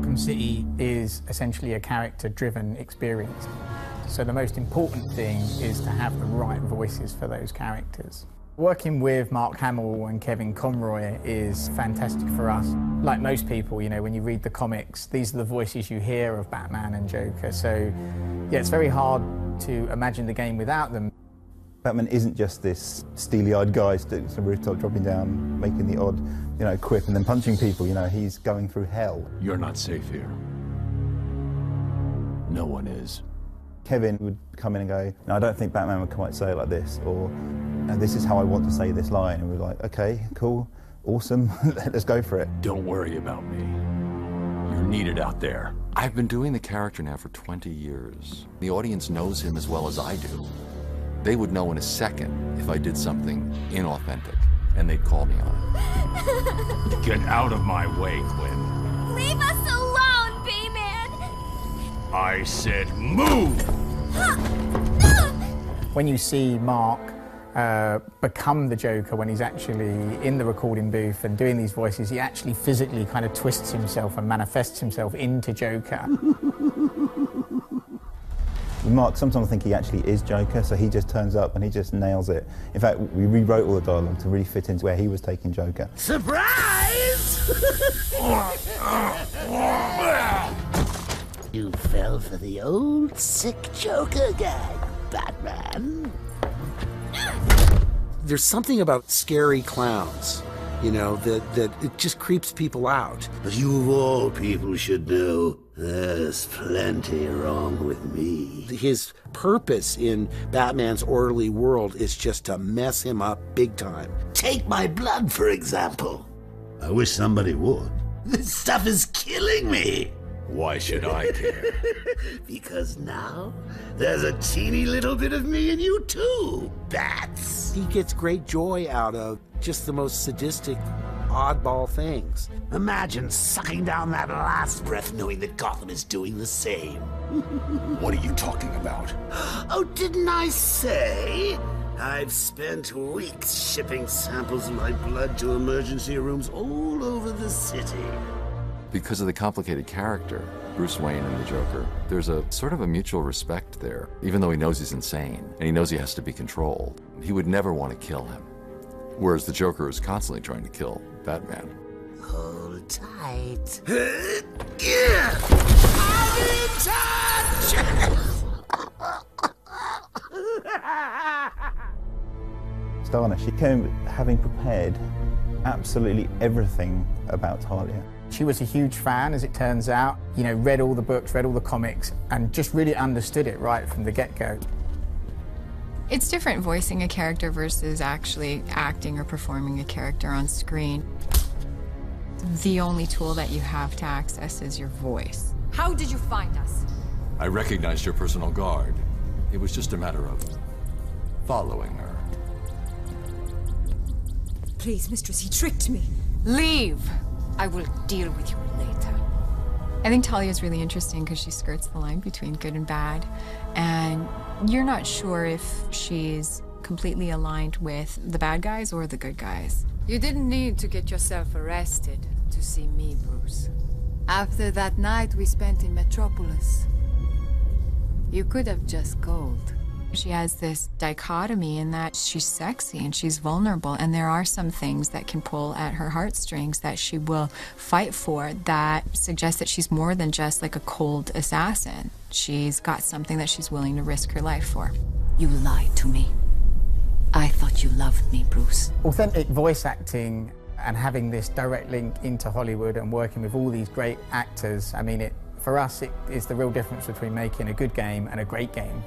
Arkham City is essentially a character-driven experience. So the most important thing is to have the right voices for those characters. Working with Mark Hamill and Kevin Conroy is fantastic for us. Like most people, you know, when you read the comics, these are the voices you hear of Batman and Joker. So, yeah, it's very hard to imagine the game without them. Batman isn't just this steely-eyed guy sitting on the rooftop, dropping down, making the odd, you know, quip and then punching people. You know, he's going through hell. You're not safe here. No one is. Kevin would come in and go, no, I don't think Batman would quite say it like this, or no, this is how I want to say this line. And we're like, okay, cool, awesome, let's go for it. Don't worry about me. You're needed out there. I've been doing the character now for 20 years. The audience knows him as well as I do. They would know in a second if I did something inauthentic, and they'd call me on it. Get out of my way, Quinn. Leave us alone, B-Man! I said move! When you see Mark become the Joker when he's actually in the recording booth and doing these voices, he actually physically kind of twists himself and manifests himself into Joker. Mark, sometimes I think he actually is Joker, so he just turns up and he just nails it. In fact, we rewrote all the dialogue to really fit into where he was taking Joker. Surprise! You fell for the old sick Joker gag, Batman. There's something about scary clowns, you know, that it just creeps people out. But you of all people should know, there's plenty wrong with me. His purpose in Batman's orderly world is just to mess him up big time. Take my blood, for example. I wish somebody would. This stuff is killing me. Why should I care? Because now, there's a teeny little bit of me in you too, Bats. He gets great joy out of just the most sadistic, oddball things. Imagine sucking down that last breath knowing that Gotham is doing the same. What are you talking about? Oh, didn't I say? I've spent weeks shipping samples of my blood to emergency rooms all over the city. Because of the complicated character, Bruce Wayne and the Joker, there's a sort of a mutual respect there. Even though he knows he's insane, and he knows he has to be controlled, he would never want to kill him. Whereas the Joker is constantly trying to kill Batman. Hold tight. I'm in touch! Stana, she came having prepared absolutely everything about Talia. She was a huge fan, as it turns out. You know, read all the books, read all the comics, and just really understood it right from the get-go. It's different voicing a character versus actually acting or performing a character on screen. The only tool that you have to access is your voice. How did you find us? I recognized your personal guard. It was just a matter of following her. Please, mistress, he tricked me. Leave! I will deal with you later. I think Talia is really interesting because she skirts the line between good and bad, and you're not sure if she's completely aligned with the bad guys or the good guys. You didn't need to get yourself arrested to see me, Bruce. After that night we spent in Metropolis, you could have just called. She has this dichotomy in that she's sexy and she's vulnerable, and there are some things that can pull at her heartstrings that she will fight for that suggest that she's more than just like a cold assassin. She's got something that she's willing to risk her life for. You lied to me. I thought you loved me, Bruce. Authentic voice acting and having this direct link into Hollywood and working with all these great actors, I mean, for us, it is the real difference between making a good game and a great game.